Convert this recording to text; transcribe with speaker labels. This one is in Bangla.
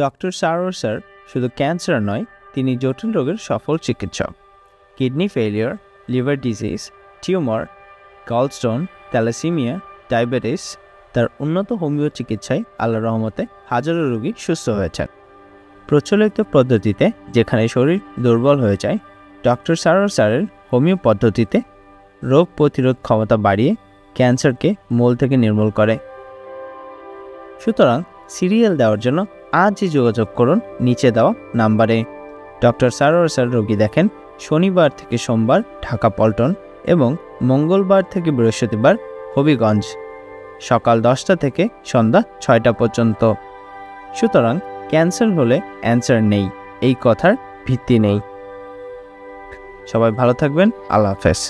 Speaker 1: ডক্টর সারোয়ার স্যার শুধু ক্যান্সার নয়, তিনি জটিল রোগের সফল চিকিৎসক। Kidney failure, liver disease, tumour, gallstone, thalassemia, diabetes, তার উন্নত হোমিও চিকিৎসায় আল্লাহর রহমতে হাজারো রোগী সুস্থ হয়েছেন। প্রচলিত পদ্ধতিতে যেখানে শরীর দুর্বল হয়ে যায়, ডক্টর সারোয়ার স্যারের হোমিও পদ্ধতিতে রোগ প্রতিরোধ ক্ষমতা বাড়িয়ে ক্যান্সারকে মূল থেকে নির্মূল করে। সুতরাং সিরিয়াল দেওয়ার জন্য আজই যোগাযোগ করুন নিচে দেওয়া নাম্বারে। ডক্টর সারোয়ার স্যার রোগী দেখেন শনিবার থেকে সোমবার ঢাকা পল্টন এবং মঙ্গলবার থেকে বৃহস্পতিবার হবিগঞ্জ, সকাল 10টা থেকে সন্ধ্যা 6টা পর্যন্ত। সুতরাং ক্যান্সার হলে অ্যান্সার নেই, এই কথার ভিত্তি নেই। সবাই ভালো থাকবেন। আল্লাহ হাফেজ।